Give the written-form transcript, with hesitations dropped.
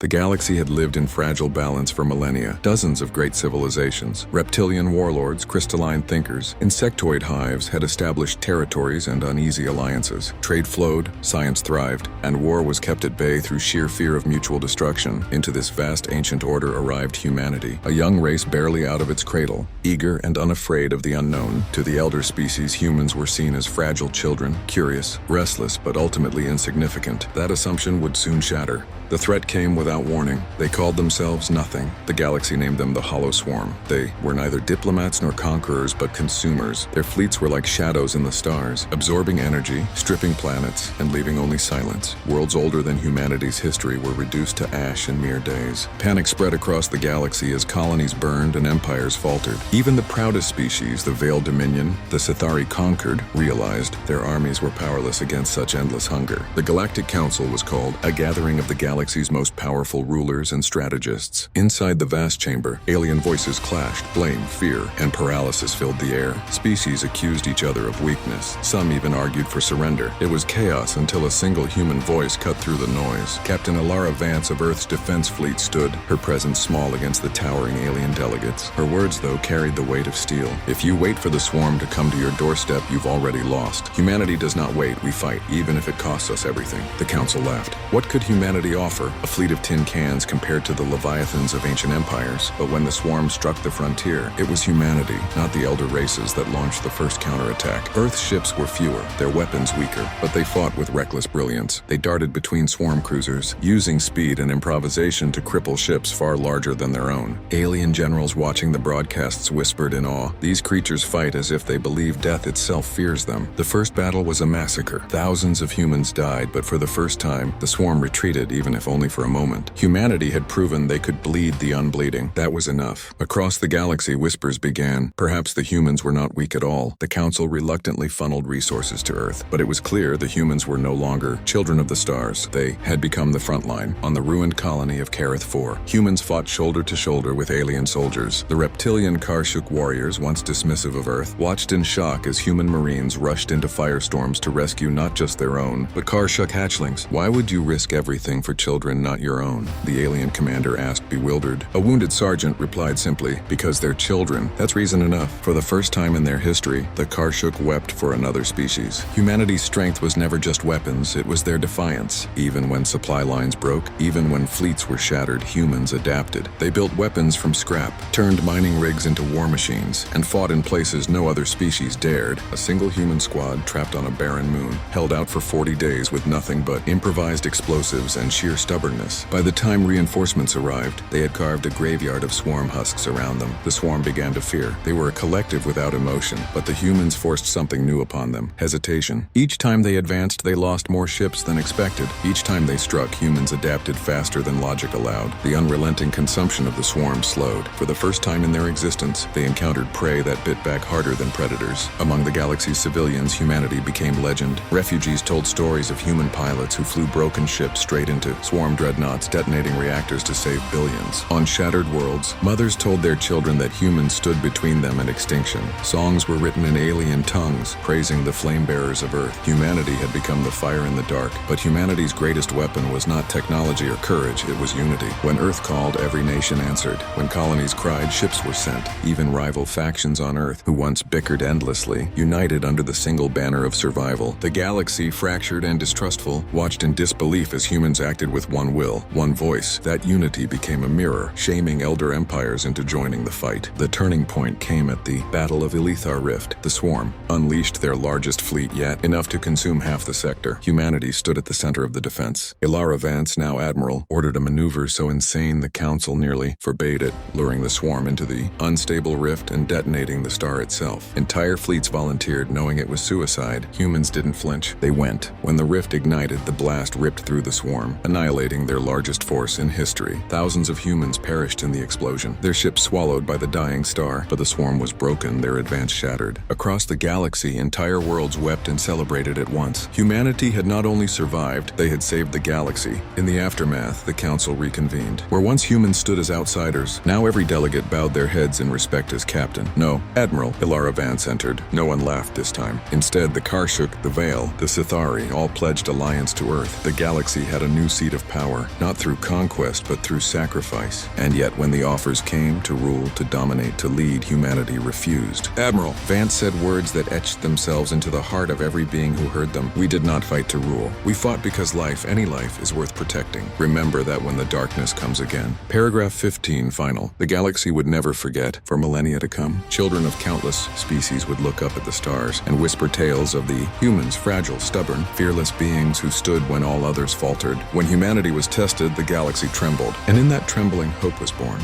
The galaxy had lived in fragile balance for millennia. Dozens of great civilizations, reptilian warlords, crystalline thinkers, insectoid hives had established territories and uneasy alliances. Trade flowed, science thrived, and war was kept at bay through sheer fear of mutual destruction. Into this vast ancient order arrived humanity, a young race barely out of its cradle, eager and unafraid of the unknown. To the elder species, humans were seen as fragile children, curious, restless, but ultimately insignificant. That assumption would soon shatter. The threat came without warning. They called themselves nothing. The galaxy named them the Hollow Swarm. They were neither diplomats nor conquerors, but consumers. Their fleets were like shadows in the stars, absorbing energy, stripping planets, and leaving only silence. Worlds older than humanity's history were reduced to ash in mere days. Panic spread across the galaxy as colonies burned and empires faltered. Even the proudest species, the Veiled Dominion, the Sithari conquered, realized their armies were powerless against such endless hunger. The Galactic Council was called a gathering of the galaxy's most powerful rulers and strategists. Inside the vast chamber, alien voices clashed. Blame, fear, and paralysis filled the air. Species accused each other of weakness. Some even argued for surrender. It was chaos until a single human voice cut through the noise. Captain Alara Vance of Earth's defense fleet stood, her presence small against the towering alien delegates. Her words, though, carried the weight of steel. If you wait for the swarm to come to your doorstep, you've already lost. Humanity does not wait, we fight, even if it costs us everything. The council laughed. What could humanity offer? A fleet of tin cans compared to the leviathans of ancient empires. But when the swarm struck the frontier, it was humanity, not the elder races, that launched the first counterattack. Earth's ships were fewer, their weapons weaker, but they fought with reckless brilliance. They darted between swarm cruisers, using speed and improvisation to cripple ships far larger than their own. Alien generals watching the broadcasts whispered in awe. These creatures fight as if they believe death itself fears them. The first battle was a massacre. Thousands of humans died, but for the first time, the swarm retreated, even if only for a moment. Humanity had proven they could bleed the unbleeding. That was enough. Across the galaxy, whispers began. Perhaps the humans were not weak at all. The Council reluctantly funneled resources to Earth, but it was clear the humans were no longer children of the stars. They had become the front line. On the ruined colony of Kareth 4, humans fought shoulder to shoulder with alien soldiers. The reptilian Karshuk warriors, once dismissive of Earth, watched in shock as human marines rushed into firestorms to rescue not just their own, but Karshuk hatchlings. Why would you risk everything for children not your own? The alien commander asked, bewildered. A wounded sergeant replied simply, because they're children. That's reason enough. For the first time in their history, the Karshuk wept for another species. Humanity's strength was never just weapons, it was their defiance. Even when supply lines broke, even when fleets were shattered, humans adapted. They built weapons from scrap, turned mining rigs into war machines, and fought in places no other species dared. A single human squad trapped on a barren moon held out for 40 days with nothing but improvised explosives and sheer stubbornness. By the time reinforcements arrived, they had carved a graveyard of swarm husks around them. The swarm began to fear. They were a collective without emotion, but the humans forced something new upon them: hesitation. Each time they advanced, they lost more ships than expected. Each time they struck, humans adapted faster than logic allowed. The unrelenting consumption of the swarm slowed. For the first time in their existence, they encountered prey that bit back harder than predators. Among the galaxy's civilians, humanity became legend. Refugees told stories of human pilots who flew broken ships straight into swarm dreadnoughts, detonating reactors to save billions. On shattered worlds, mothers told their children that humans stood between them and extinction. Songs were written in alien tongues, praising the flame bearers of Earth. Humanity had become the fire in the dark, but humanity's greatest weapon was not technology or courage, it was unity. When Earth called, every nation answered. When colonies cried, ships were sent. Even rival factions on Earth, who once bickered endlessly, united under the single banner of survival. The galaxy, fractured and distrustful, watched in disbelief as humans acted with one will, one voice. That unity became a mirror, shaming elder empires into joining the fight. The turning point came at the Battle of Elithar Rift. The swarm unleashed their largest fleet yet, enough to consume half the sector. Humanity stood at the center of the defense. Alara Vance, now admiral, ordered a maneuver so insane the council nearly forbade it, luring the swarm into the unstable rift and detonating the star itself. Entire fleets volunteered, knowing it was suicide. Humans didn't flinch. They went. When the rift ignited, the blast ripped through the swarm, annihilating their largest force in history. Thousands of humans perished in the explosion, their ships swallowed by the dying star. But the swarm was broken, their advance shattered. Across the galaxy, entire worlds wept and celebrated at once. Humanity had not only survived, they had saved the galaxy. In the aftermath, the council reconvened. Where once humans stood as outsiders, now every delegate bowed their heads in respect as captain. No, Admiral, Alara Vance entered. No one laughed this time. Instead, the Karshuk, the Veil, the Sithari all pledged allegiance to Earth. The galaxy had a new seat of power, not not through conquest, but through sacrifice. And yet, when the offers came to rule, to dominate, to lead, humanity refused. Admiral, Vance said words that etched themselves into the heart of every being who heard them. We did not fight to rule. We fought because life, any life, is worth protecting. Remember that when the darkness comes again. Paragraph 15, final. The galaxy would never forget. For millennia to come, children of countless species would look up at the stars and whisper tales of the humans, fragile, stubborn, fearless beings who stood when all others faltered. When humanity was tested, the galaxy trembled, and in that trembling, hope was born.